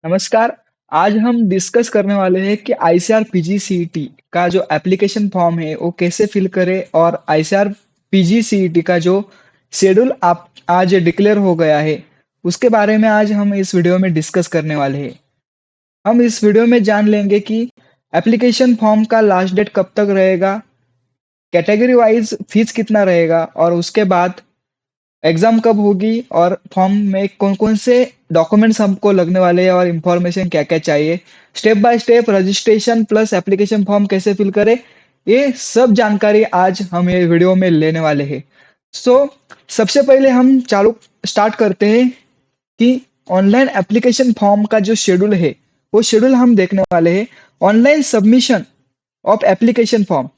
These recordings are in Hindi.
नमस्कार। आज हम डिस्कस करने वाले हैं कि आईसीआर पीजीसीईटी का जो एप्लीकेशन फॉर्म है वो कैसे फिल करें और आईसीआर पीजीसीईटी का जो शेड्यूल आप आज डिक्लेयर हो गया है उसके बारे में आज हम इस वीडियो में डिस्कस करने वाले हैं। हम इस वीडियो में जान लेंगे कि एप्लीकेशन फॉर्म का लास्ट डेट कब तक रहेगा, कैटेगरी वाइज फीस कितना रहेगा और उसके बाद एग्जाम कब होगी और फॉर्म में कौन-कौन से डॉक्यूमेंट्स हमको लगने वाले हैं और इंफॉर्मेशन क्या-क्या चाहिए। Step by step registration plus application form कैसे फिल करें, ये सब जानकारी आज हम ये वीडियो में लेने वाले हैं। सो सबसे पहले हम चालू स्टार्ट करते हैं कि ऑनलाइन एप्लीकेशन फॉर्म का जो शेड्यूल है, वो शेड्यूल हम देखने वाले हैं। Online submission of application form.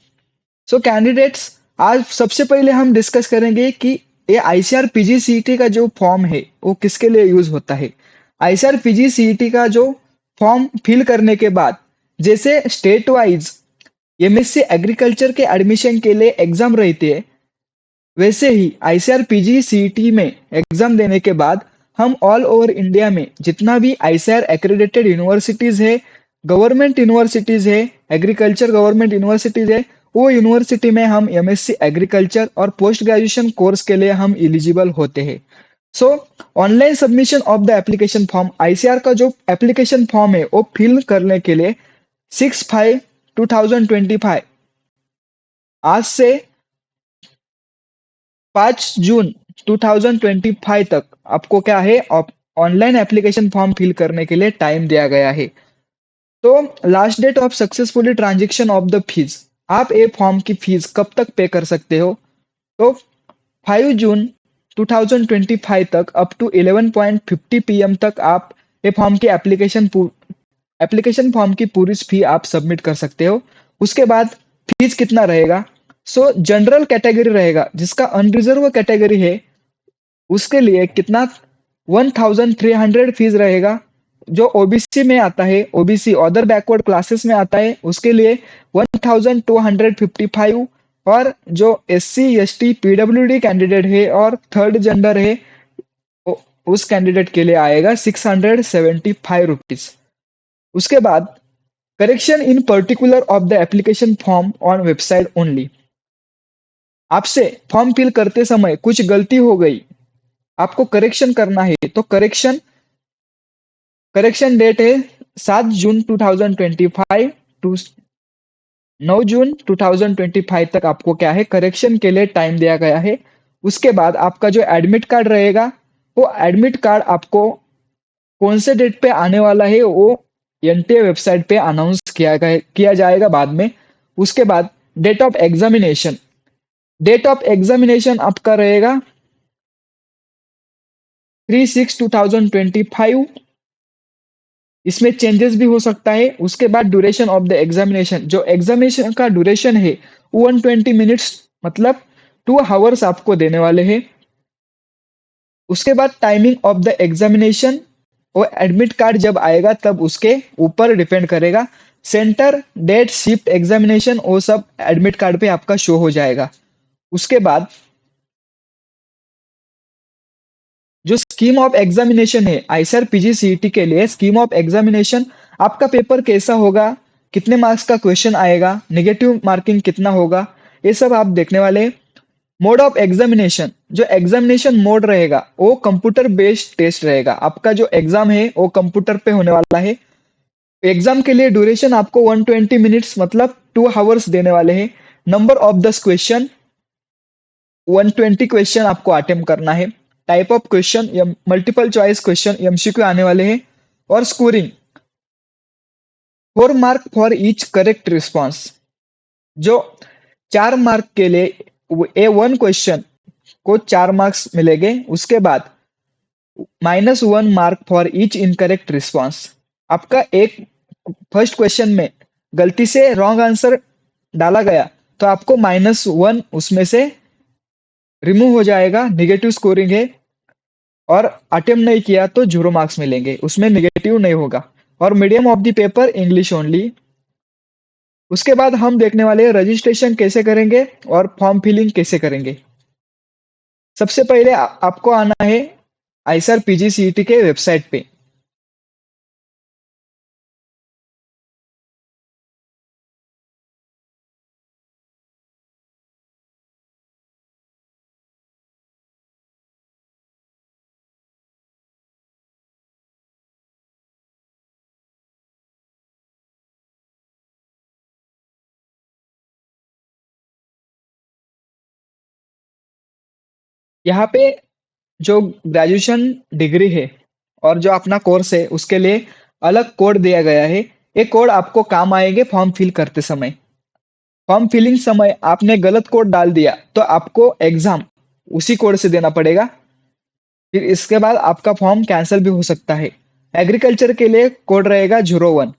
So candidates, आज सबसे पहले हम डिस्कस करेंगे कि ये आईसीआर पीजीसीईटी का जो फॉर्म है वो किसके लिए यूज होता है। आईसीआर पीजीसीईटी का जो फॉर्म फिल करने के बाद जैसे स्टेट वाइज एमएससी एग्रीकल्चर के एडमिशन के लिए एग्जाम रहती है, वैसे ही आईसीआर पीजीसीईटी में एग्जाम देने के बाद हम ऑल ओवर इंडिया में जितना भी आईसीआर एक्रेडिटेड यूनिवर्सिटीज है, गवर्नमेंट यूनिवर्सिटीज है, एग्रीकल्चर गवर्नमेंट यूनिवर्सिटीज है, वो यूनिवर्सिटी में हम एमएससी एग्रीकल्चर और पोस्ट ग्रेजुएशन कोर्स के लिए हम एलिजिबल होते हैं। सो online submission of the application form, ICR का जो एप्लीकेशन फॉर्म है वो फिल करने के लिए 6/5/2025 आज से 5 जून 2025 तक आपको क्या है, ऑनलाइन एप्लीकेशन फॉर्म फिल करने के लिए टाइम दिया गया है। तो last date of successfully transaction of the fees, आप ये फॉर्म की फीस कब तक पे कर सकते हो? तो 5 जून 2025 तक अप टू 11:50 पीएम तक आप ये फॉर्म की एप्लीकेशन फॉर्म की पूरी फी आप सबमिट कर सकते हो। उसके बाद फीस कितना रहेगा? सो जनरल कैटेगरी रहेगा, जिसका अनरिजर्व कैटेगरी है उसके लिए कितना 1300 फीस रहेगा। जो ओबीसी में आता है, ओबीसी अदर बैकवर्ड क्लासेस में आता है, उसके लिए 1255। और जो एससी एसटी पीडब्ल्यूडी कैंडिडेट है और थर्ड जेंडर है, उस कैंडिडेट के लिए आएगा 675 रुपीज। उसके बाद correction in particular of the application form on website only. आपसे फॉर्म फिल करते समय कुछ गलती हो गई, आपको करेक्शन करना है, तो करेक्शन डेट है 7 जून 2025 टू 9 जून 2025 तक आपको क्या है, करेक्शन के लिए टाइम दिया गया है। उसके बाद आपका जो एडमिट कार्ड रहेगा, वो एडमिट कार्ड आपको कौन से डेट पे आने वाला है वो एनटीए वेबसाइट पे अनाउंस किया जाएगा बाद में। उसके बाद डेट ऑफ एग्जामिनेशन आपका रहेगा 3/6/2025। इसमें चेंजेस भी हो सकता है। उसके बाद ड्यूरेशन ऑफ द एग्जामिनेशन, जो एग्जामिनेशन का ड्यूरेशन है 120 मिनट्स, मतलब 2 आवर्स आपको देने वाले हैं। उसके बाद टाइमिंग ऑफ द एग्जामिनेशन, वो एडमिट कार्ड जब आएगा तब उसके ऊपर डिपेंड करेगा। सेंटर, डेट, शिफ्ट, एग्जामिनेशन, वो सब एडमिट कार्ड पे आपका शो हो जाएगा। उसके बाद जो स्कीम ऑफ एग्जामिनेशन है आईसीआर पीजीसीईटी के लिए, स्कीम ऑफ एग्जामिनेशन, आपका पेपर कैसा होगा, कितने मार्क्स का क्वेश्चन आएगा, नेगेटिव मार्किंग कितना होगा, ये सब आप देखने वाले हैं। मोड ऑफ एग्जामिनेशन, जो एग्जामिनेशन मोड रहेगा वो कंप्यूटर बेस्ड टेस्ट रहेगा। आपका जो एग्जाम है वो कंप्यूटर पे होने वाला है। एग्जाम के लिए ड्यूरेशन आपको 120 मिनट्स, मतलब 2 आवर्स देने वाले हैं। Number of the question 120 question आपको अटेम्प्ट करना है। टाइप ऑफ क्वेश्चन या मल्टीपल चॉइस क्वेश्चन एमसीक्यू आने वाले हैं। और scoring 4 mark for each correct response, जो 4 मार्क के लिए ए वन क्वेश्चन को 4 मार्क्स मिलेंगे। उसके बाद -1 mark for each incorrect response. आपका एक फर्स्ट क्वेश्चन में गलती से रॉन्ग आंसर डाला गया तो आपको -1 उसमें से रिमूव हो जाएगा, नेगेटिव स्कोरिंग है। और अटेम्प्ट नहीं किया तो 0 मार्क्स मिलेंगे, उसमें नेगेटिव नहीं होगा। और medium of the paper English only. उसके बाद हम देखने वाले हैं रजिस्ट्रेशन कैसे करेंगे और फॉर्म फिलिंग कैसे करेंगे। सबसे पहले आपको आना है आईसीआर पीजीसीईटी के वेबसाइट पे। यहाँ पे जो ग्रेजुएशन डिग्री है और जो अपना कोर्स है उसके लिए अलग कोड दिया गया है। ये कोड आपको काम आएंगे फॉर्म फिल करते समय। फॉर्म फिलिंग समय आपने गलत कोड डाल दिया तो आपको एग्जाम उसी कोड से देना पड़ेगा। फिर इसके बाद आपका फॉर्म कैंसिल भी हो सकता है। एग्रीकल्चर के लिए कोड रहेगा 01,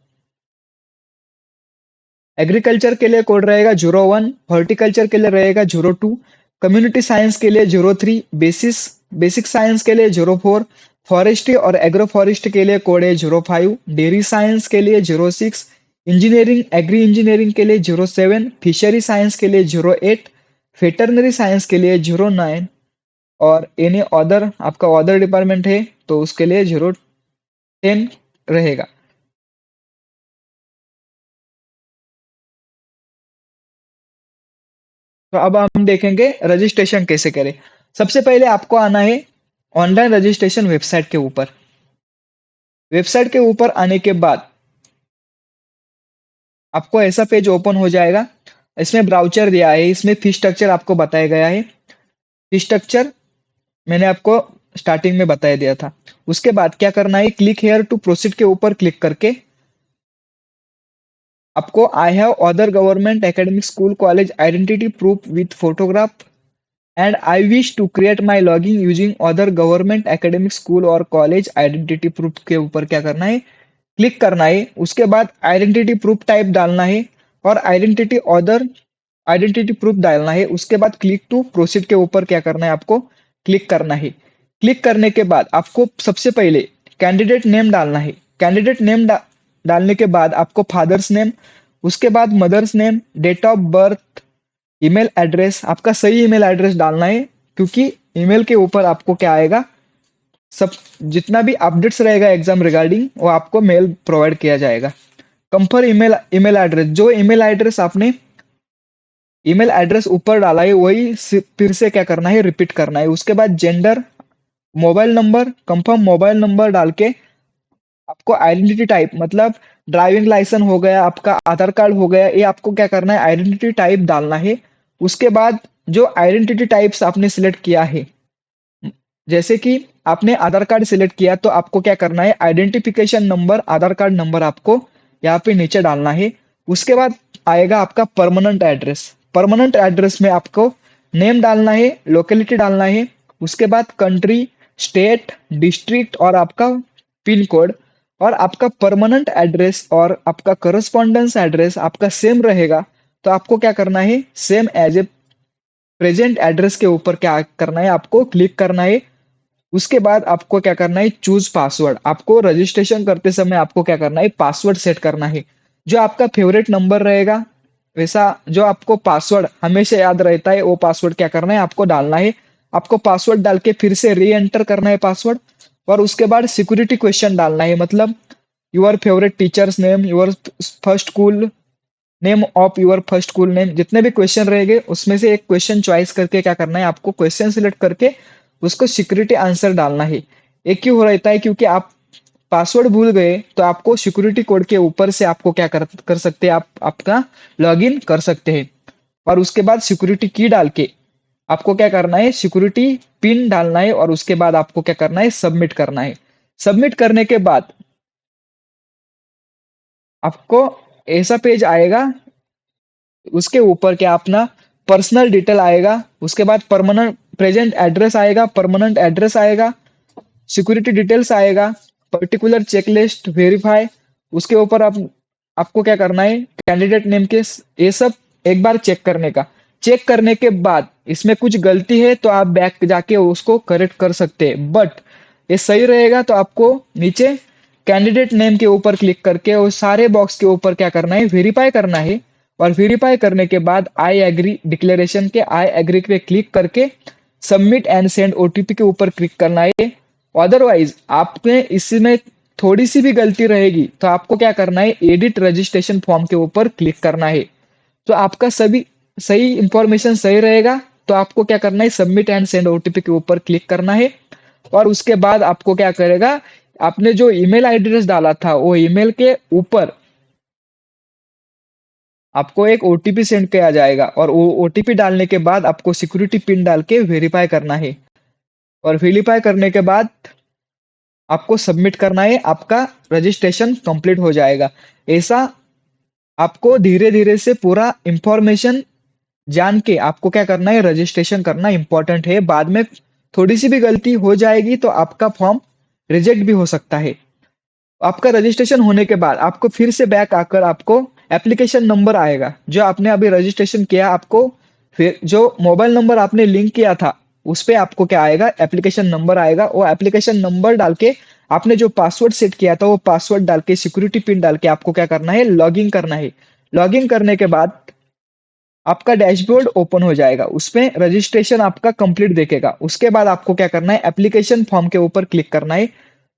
एग्रीकल्चर के लिए कोड रहेगा 01, हॉर्टिकल्चर के लिए रहेगा 02, कम्युनिटी साइंस के लिए 03, बेसिक साइंस के लिए 04, फॉरेस्ट्री और एग्रो फॉरेस्ट के लिए कोड है 05, डेयरी साइंस के लिए 06, इंजीनियरिंग एग्री इंजीनियरिंग के लिए 07, फिशरी साइंस के लिए 08, वेटरनरी साइंस के लिए 09 और एनी अदर आपका अदर डिपार्टमेंट है तो उसके लिए 010 रहेगा। तो अब हम देखेंगे रजिस्ट्रेशन कैसे करें। सबसे पहले आपको आना है ऑनलाइन रजिस्ट्रेशन वेबसाइट के ऊपर। वेबसाइट के ऊपर आने के बाद आपको ऐसा पेज ओपन हो जाएगा। इसमें ब्राउचर दिया है, इसमें फी स्ट्रक्चर आपको बताया गया है। फी स्ट्रक्चर मैंने आपको स्टार्टिंग में बताया दिया था। उसके बाद क्या करना है, क्लिक हेयर टू प्रोसीड के ऊपर क्लिक करके आपको I have other government academic school college identity proof with photograph and I wish to create my login using other government academic school और कॉलेज आइडेंटिटी प्रूफ के ऊपर क्या करना है, क्लिक करना है। उसके बाद आइडेंटिटी प्रूफ टाइप डालना है और आइडेंटिटी प्रूफ डालना है। उसके बाद क्लिक टू प्रोसीड के ऊपर क्या करना है, आपको क्लिक करना है। क्लिक करने के बाद आपको सबसे पहले कैंडिडेट नेम डालना है। कैंडिडेट नेम डालने के बाद आपको फादर्स नेम, उसके बाद mother's name, date of birth, email address, आपका सही ईमेल एड्रेस डालना है क्योंकि ईमेल के ऊपर आपको क्या आएगा, सब जितना भी अपडेट्स रहेगा एग्जाम रिगार्डिंग वो आपको मेल प्रोवाइड किया जाएगा। कंफर्म ईमेल ईमेल एड्रेस, जो ईमेल एड्रेस आपने ईमेल एड्रेस ऊपर डाला है वही फिर से क्या करना है, रिपीट करना है। उसके बाद gender, mobile number, confirm mobile number डाल के आपको आइडेंटिटी टाइप मतलब ड्राइविंग लाइसेंस हो गया, आपका आधार कार्ड हो गया, ये आपको क्या करना है, आइडेंटिटी टाइप डालना है। उसके बाद जो आइडेंटिटी टाइप्स आपने सिलेक्ट किया है, जैसे कि आपने आधार कार्ड सिलेक्ट किया तो आपको क्या करना है, आइडेंटिफिकेशन नंबर आधार कार्ड नंबर आपको यहाँ पे नीचे डालना है। उसके बाद आएगा आपका परमानेंट एड्रेस। परमानेंट एड्रेस में आपको नेम डालना है, लोकेलिटी डालना है, उसके बाद कंट्री, स्टेट, डिस्ट्रिक्ट और आपका पिन कोड। और आपका परमानेंट एड्रेस और आपका करस्पॉन्डेंस एड्रेस आपका सेम रहेगा तो आपको क्या करना है, same as a present address के ऊपर क्या करना है, आपको क्लिक करना है। उसके बाद आपको क्या करना है, चूज पासवर्ड। आपको रजिस्ट्रेशन करते समय आपको क्या करना है, पासवर्ड सेट करना है। जो आपका फेवरेट नंबर रहेगा वैसा जो आपको पासवर्ड हमेशा याद रहता है वो पासवर्ड क्या करना है, आपको डालना है। आपको पासवर्ड डाल के फिर से री एंटर करना है पासवर्ड। और उसके बाद सिक्योरिटी क्वेश्चन डालना है, मतलब your favourite teachers name, your first school name of your first school name, जितने भी क्वेश्चन रहेंगे उसमें से एक क्वेश्चन चॉइस करके क्या करना है, आपको क्वेश्चन सिलेक्ट करके उसको सिक्योरिटी आंसर डालना है। एक क्यों रहता है, क्योंकि आप पासवर्ड भूल गए तो आपको सिक्योरिटी कोड के ऊपर से आपको क्या कर सकते हैं, आप आपका लॉगिन कर सकते हैं। और उसके बाद सिक्योरिटी की डाल के आपको क्या करना है, सिक्योरिटी पिन डालना है और उसके बाद आपको क्या करना है, सबमिट करना है। सबमिट करने के बाद आपको ऐसा पेज आएगा, उसके ऊपर क्या अपना पर्सनल डिटेल आएगा, उसके बाद परमानेंट प्रेजेंट एड्रेस आएगा, परमानेंट एड्रेस आएगा, सिक्योरिटी डिटेल्स आएगा, पर्टिकुलर चेकलिस्ट वेरीफाई। उसके ऊपर आप आपको क्या करना है, कैंडिडेट नेम के ये सब एक बार चेक करने का। चेक करने के बाद इसमें कुछ गलती है तो आप बैक जाके उसको करेक्ट कर सकते हैं, बट ये सही रहेगा तो आपको नीचे कैंडिडेट नेम के ऊपर क्लिक करके और सारे बॉक्स के ऊपर क्या करना है, वेरीफाई करना है। और वेरीफाई करने के बाद आई एग्री डिक्लेरेशन के आई एग्री पे क्लिक करके सबमिट एंड सेंड ओटीपी के ऊपर क्लिक करना है। अदरवाइज आपने इसमें थोड़ी सी भी गलती रहेगी तो आपको क्या करना है, एडिट रजिस्ट्रेशन फॉर्म के ऊपर क्लिक करना है। तो आपका सभी सही इंफॉर्मेशन सही रहेगा तो आपको क्या करना है, सबमिट एंड सेंड ओटीपी के ऊपर क्लिक करना है। और उसके बाद आपको क्या करेगा, आपने जो ईमेल एड्रेस डाला था वो ईमेल के ऊपर आपको एक ओटीपी सेंड किया जाएगा और वो ओटीपी डालने के बाद आपको सिक्योरिटी पिन डाल के वेरीफाई करना है। और वेरीफाई करने के बाद आपको सबमिट करना है, आपका रजिस्ट्रेशन कंप्लीट हो जाएगा। ऐसा आपको धीरे-धीरे से पूरा इंफॉर्मेशन जान के आपको क्या करना है, रजिस्ट्रेशन करना इंपॉर्टेंट है। बाद में थोड़ी-सी भी गलती हो जाएगी तो आपका फॉर्म रिजेक्ट भी हो सकता है। आपका रजिस्ट्रेशन होने के बाद आपको फिर से बैक आकर आपको एप्लीकेशन नंबर आएगा, जो आपने अभी रजिस्ट्रेशन किया आपको फिर जो मोबाइल नंबर आपने लिंक किया था उस पे आपको क्या आएगा, एप्लीकेशन नंबर आएगा। वो एप्लीकेशन नंबर डाल के आपने जो पासवर्ड सेट किया था वो पासवर्ड डाल के सिक्योरिटी पिन डाल के आपको क्या करना है, लॉगिन करना है। लॉगिन करने के बाद आपका डैशबोर्ड ओपन हो जाएगा, उसमें रजिस्ट्रेशन आपका कंप्लीट देखेगा। उसके बाद आपको क्या करना है, एप्लीकेशन फॉर्म के ऊपर क्लिक करना है।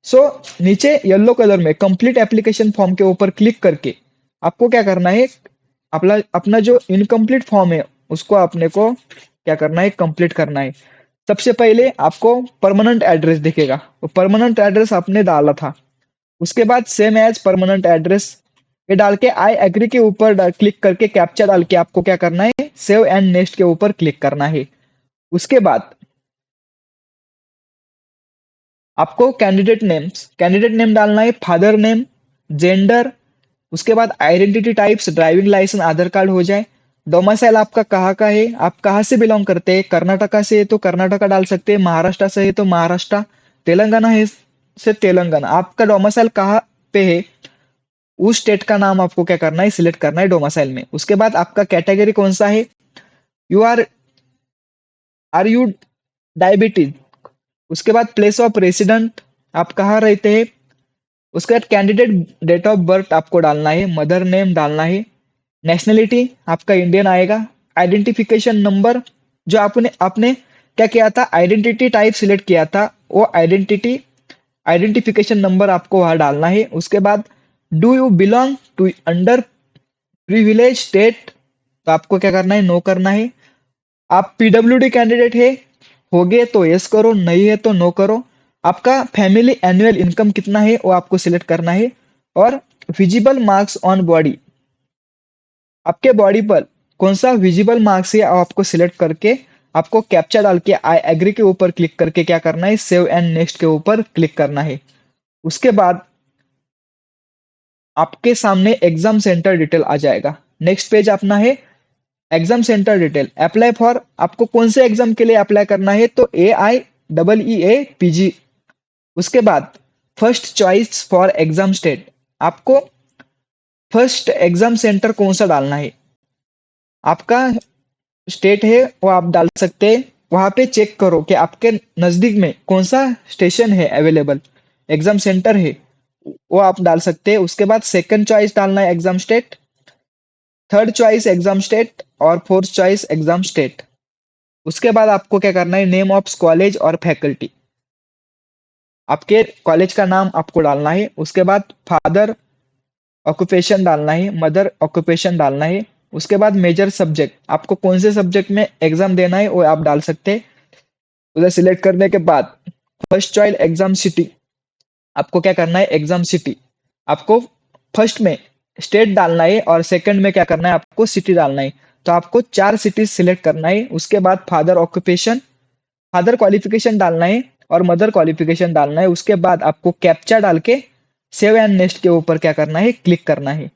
सो नीचे येलो कलर में कंप्लीट एप्लीकेशन फॉर्म के ऊपर क्लिक करके आपको क्या करना है, अपना अपना जो इनकम्प्लीट फॉर्म है उसको अपने को क्या करना है, कंप्लीट करना है। सबसे पहले आपको परमानेंट एड्रेस दिखेगा, वो परमानेंट एड्रेस आपने डाला था। उसके बाद सेम एज परमानेंट एड्रेस ये डाल के आई एग्री के ऊपर क्लिक करके कैप्चा डाल के आपको क्या करना है, सेव एंड नेक्स्ट के ऊपर क्लिक करना है। उसके बाद आपको कैंडिडेट नेम डालना है, फादर नेम, जेंडर, उसके बाद आइडेंटिटी टाइप्स ड्राइविंग लाइसेंस आधार कार्ड हो जाए। डोमिसाइल आपका कहाँ का है, आप कहाँ से बिलोंग करते हैं, कर्नाटका से है तो कर्नाटका डाल सकते हैं, महाराष्ट्र से है तो महाराष्ट्र, तेलंगाना है से तेलंगाना। आपका डोमिसाइल कहाँ पे है उस स्टेट का नाम आपको क्या करना है, सिलेक्ट करना है डोमिसाइल में। उसके बाद आपका कैटेगरी कौन सा है, यू आर यू डायबिटीज। उसके बाद प्लेस ऑफ रेसिडेंट आप कहाँ रहते हैं। उसके बाद कैंडिडेट डेट ऑफ बर्थ आपको डालना है, मदर नेम डालना है, नेशनलिटी आपका इंडियन आएगा, आइडेंटिफिकेशन नंबर जो आपने आपने क्या किया था, आइडेंटिटी टाइप सिलेक्ट किया था, वो आइडेंटिफिकेशन नंबर आपको वहां डालना है। उसके बाद do you belong to under privilege state, तो आपको क्या करना है, नो करना है। आप पीडब्ल्यूडी कैंडिडेट है होगे तो यस करो, नहीं है तो नो करो। आपका फैमिली एनुअल इनकम कितना है वो आपको सिलेक्ट करना है। और विजिबल मार्क्स ऑन बॉडी, आपके बॉडी पर कौन सा विजिबल मार्क्स है आपको सिलेक्ट करके आपको कैप्चा डाल के आई एग्री के ऊपर क्लिक करके क्या करना है, सेव एंड नेक्स्ट के ऊपर क्लिक करना है। उसके बाद आपके सामने एग्जाम सेंटर डिटेल आ जाएगा। नेक्स्ट पेज अपना है exam centre detail, apply for, आपको कौन से एग्जाम के लिए अप्लाई करना है, तो AIEEA PG। उसके बाद first choice for exam state, आपको फर्स्ट एग्जाम सेंटर कौन सा डालना है, आपका स्टेट है वो आप डाल सकते हैं। वहां पे चेक करो कि आपके नजदीक में कौन सा स्टेशन है अवेलेबल, एग्जाम सेंटर है वो आप डाल सकते हैं। उसके बाद सेकंड चॉइस डालना है exam state, third choice exam state और फोर्थ चॉइस एग्जाम स्टेट। उसके बाद आपको क्या करना है, नेम ऑफ कॉलेज और फैकल्टी, आपके कॉलेज का नाम आपको डालना है। उसके बाद फादर ऑक्यूपेशन डालना है, मदर ऑक्यूपेशन डालना है। उसके बाद मेजर सब्जेक्ट, आपको कौन से सब्जेक्ट में एग्जाम देना है वो आप डाल सकते हैं। उधर सिलेक्ट करने के बाद फर्स्ट चॉइस एग्जाम सिटी, आपको क्या करना है, एग्जाम सिटी आपको फर्स्ट में स्टेट डालना है और सेकंड में क्या करना है, आपको सिटी डालना है। तो आपको 4 सिटीज सिलेक्ट करना है। उसके बाद फादर ऑक्यूपेशन, फादर क्वालिफिकेशन डालना है और मदर क्वालिफिकेशन डालना है। उसके बाद आपको कैप्चा डाल के सेव एंड नेक्स्ट के ऊपर क्या करना है, क्लिक करना है।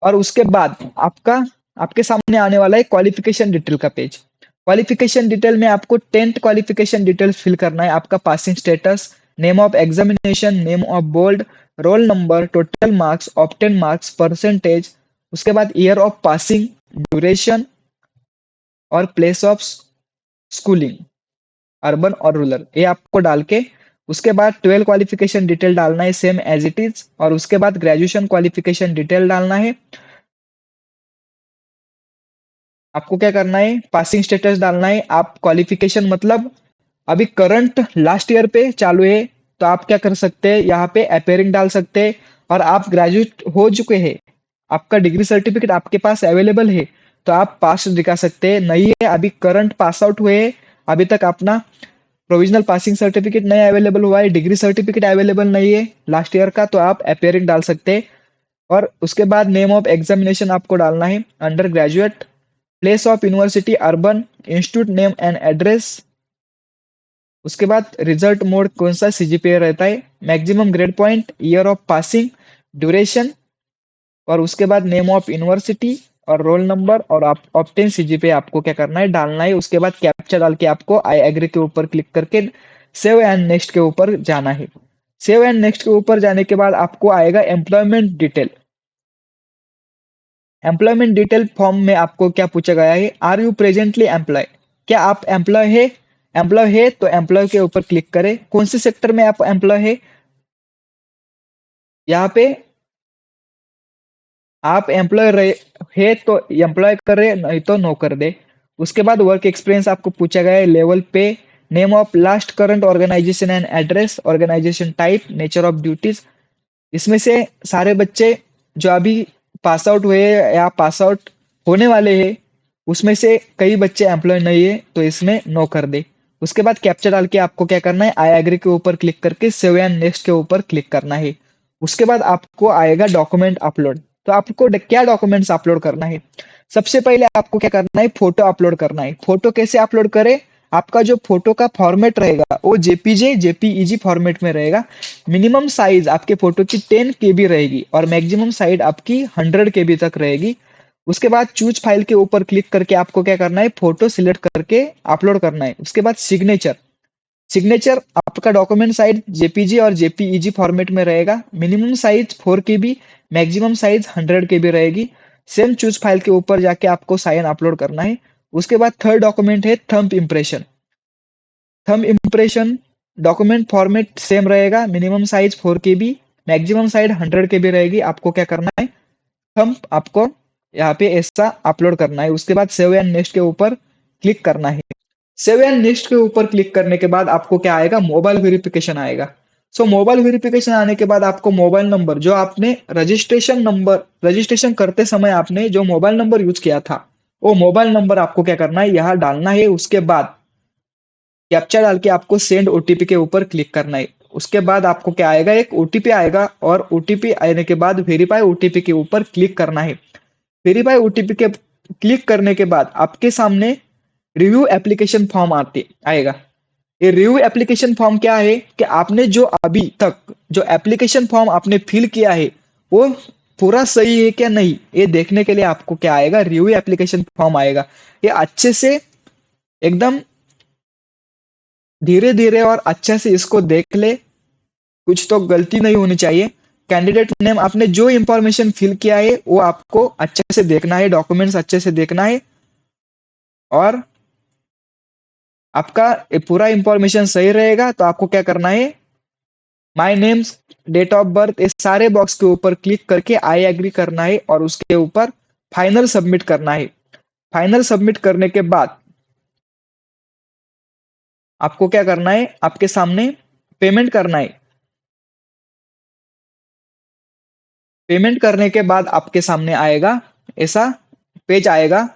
और उसके बाद आपका आपके सामने आने वाला है क्वालिफिकेशन डिटेल का पेज। क्वालिफिकेशन डिटेल में आपको 10th क्वालिफिकेशन डिटेल फिल करना है, आपका passing status, name of examination, name of board, roll number, total marks, obtain marks, percentage. उसके बाद ईयर ऑफ पासिंग, ड्यूरेशन और प्लेस ऑफ स्कूलिंग, अर्बन और रूरल, ये आपको डाल के उसके बाद 12 क्वालिफिकेशन डिटेल डालना है सेम एज इट इज। और उसके बाद ग्रेजुएशन क्वालिफिकेशन डिटेल डालना है। आपको क्या करना है, पासिंग स्टेटस डालना है। आप क्वालिफिकेशन मतलब अभी करंट लास्ट ईयर पे चालू है तो आप क्या कर सकते हैं, यहाँ पे अपेयरिंग डाल सकते हैं। और आप ग्रेजुएट हो चुके हैं, आपका डिग्री सर्टिफिकेट आपके पास अवेलेबल है तो आप पास दिखा सकते हैं। नहीं है अभी करंट पास आउट हुए हैं, अभी तक अपना प्रोविजनल पासिंग सर्टिफिकेट नहीं अवेलेबल हुआ है, डिग्री सर्टिफिकेट अवेलेबल नहीं है लास्ट ईयर का, तो आप अपेयरिंग डाल सकते हैं। और उसके बाद नेम ऑफ एग्जामिनेशन आपको डालना है, under graduate, place of university urban, institute name and address, उसके बाद रिजल्ट मोड कौन सा सीजीपीए रहता है, maximum grade point, year of passing, duration, और उसके बाद नेम ऑफ यूनिवर्सिटी और रोल नंबर और आप ऑब्टेन सीजीपीए आपको क्या करना है, डालना है। उसके बाद कैप्चा डाल के आपको आई एग्री के ऊपर क्लिक करके सेव एंड नेक्स्ट के ऊपर जाना है। सेव एंड नेक्स्ट के ऊपर जाने के बाद आपको आएगा employment detail. Employment detail form में आपको क्या पूछा गया है, आर यू प्रेजेंटली एम्प्लॉय, क्या आप एम्प्लॉय है। एम्प्लॉय है तो एम्प्लॉय के ऊपर क्लिक करें, कौन से सेक्टर में आप एम्प्लॉय है, यहाँ पे आप एम्प्लॉय रहे है तो एम्प्लॉय कर रहे, नहीं तो नो कर दे। उसके बाद वर्क एक्सपीरियंस आपको पूछा गया है, लेवल पे, name of last current organisation and address, organisation type, nature of duties. इसमें से सारे बच्चे जो अभी पास आउट हुए हैं या पास आउट होने वाले हैं, उसमें से कई बच्चे एम्प्लॉय नहीं है तो इसमें नो कर दे। उसके बाद कैप्चा डाल के आपको क्या करना है, आई एग्री के ऊपर क्लिक करके सेव एंड नेक्स्ट के ऊपर क्लिक करना है। उसके बाद आपको आएगा डॉक्यूमेंट अपलोड। तो आपको क्या डॉक्यूमेंट्स अपलोड करना है, सबसे पहले आपको क्या करना है, फोटो अपलोड करना है। फोटो कैसे अपलोड करें, आपका जो फोटो का फॉर्मेट रहेगा वो जेपीजे जेपीईजी फॉर्मेट में रहेगा। मिनिमम साइज आपके फोटो की 10 केबी रहेगी और मैक्सिमम साइज आपकी 100 केबी तक रहेगी। उसके बाद चूज फाइल के ऊपर क्लिक करके आपको क्या करना है, फोटो सिलेक्ट करके अपलोड करना है। उसके बाद सिग्नेचर, सिग्नेचर आपका डॉक्यूमेंट साइज जेपीजी और जेपीईजी फॉर्मेट में रहेगा। मिनिमम साइज 4 केबी, मैक्सिमम साइज 100 केबी रहेगी। सेम चूज फाइल के ऊपर जाके आपको साइन अपलोड करना है। उसके बाद थर्ड डॉक्यूमेंट है thumb impression. Thumb impression document format same रहेगा, मिनिमम साइज 4 केबी, मैक्सिमम साइज 100 केबी रहेगी। आपको क्या करना है, थंब आपको यहाँ पे ऐसा अपलोड करना है। उसके बाद सेव एंड नेक्स्ट के ऊपर क्लिक करना है। सेव एंड नेक्स्ट के ऊपर क्लिक करने के बाद आपको क्या आएगा, मोबाइल वेरिफिकेशन आएगा। सो मोबाइल वेरिफिकेशन आने के बाद आपको मोबाइल नंबर जो आपने रजिस्ट्रेशन करते समय आपने जो मोबाइल नंबर यूज किया था, वो मोबाइल नंबर आपको क्या करना है, यहाँ डालना है। उसके बाद कैप्चा डाल के आपको सेंड ओटीपी के ऊपर क्लिक करना है। उसके बाद आपको क्या आएगा, एक ओटीपी आएगा और ओटीपी आने के बाद वेरीफाई ओटीपी के ऊपर क्लिक करना है। वेरीफाई ओटीपी के क्लिक करने के बाद आपके सामने रिव्यू एप्लीकेशन फॉर्म आते आएगा। ये रिव्यू एप्लीकेशन फॉर्म क्या है कि आपने जो अभी तक जो एप्लीकेशन फॉर्म आपने फिल किया है वो पूरा सही है क्या नहीं, ये देखने के लिए आपको क्या आएगा, रिव्यू एप्लीकेशन फॉर्म आएगा। ये अच्छे से एकदम धीरे धीरे और अच्छे से इसको देख ले, कुछ तो गलती नहीं होनी चाहिए। कैंडिडेट नेम आपने जो इंफॉर्मेशन फिल किया है वो आपको अच्छे से देखना है, डॉक्यूमेंट्स अच्छे से देखना है और आपका ये पूरा इंफॉर्मेशन सही रहेगा तो आपको क्या करना है, my names, date of birth, इस सारे बॉक्स के ऊपर क्लिक करके आई एग्री करना है और उसके ऊपर फाइनल सबमिट करना है। फाइनल सबमिट करने के बाद आपको क्या करना है, आपके सामने पेमेंट करना है। पेमेंट करने के बाद आपके सामने आएगा ऐसा पेज आएगा।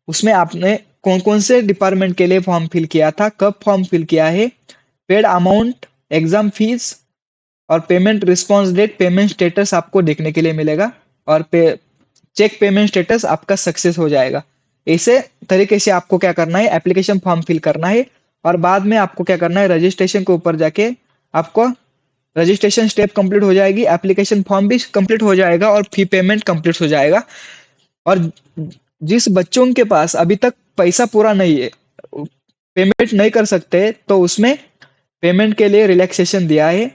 उसमें आपने कौन कौन से डिपार्टमेंट के लिए फॉर्म फिल किया था, कब फॉर्म फिल किया है, पेड अमाउंट, एग्जाम फीस और payment response date, payment status आपको देखने के लिए मिलेगा और चेक पेमेंट स्टेटस आपका सक्सेस हो जाएगा। ऐसे तरीके से आपको क्या करना है, एप्लीकेशन फॉर्म फिल करना है और बाद में आपको क्या करना है, रजिस्ट्रेशन के ऊपर जाके आपको रजिस्ट्रेशन स्टेप कंप्लीट हो जाएगी, एप्लीकेशन फॉर्म भी कंप्लीट हो जाएगा और फी पेमेंट कंप्लीट हो जाएगा। और जिस बच्चों के पास अभी तक पैसा पूरा नहीं है, पेमेंट नहीं कर सकते, तो उसमें पेमेंट के लिए रिलैक्सेशन दिया है।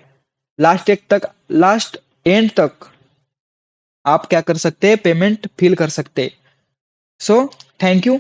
लास्ट एंड तक आप क्या कर सकते हैं, पेमेंट फिल कर सकते हैं। So thank you.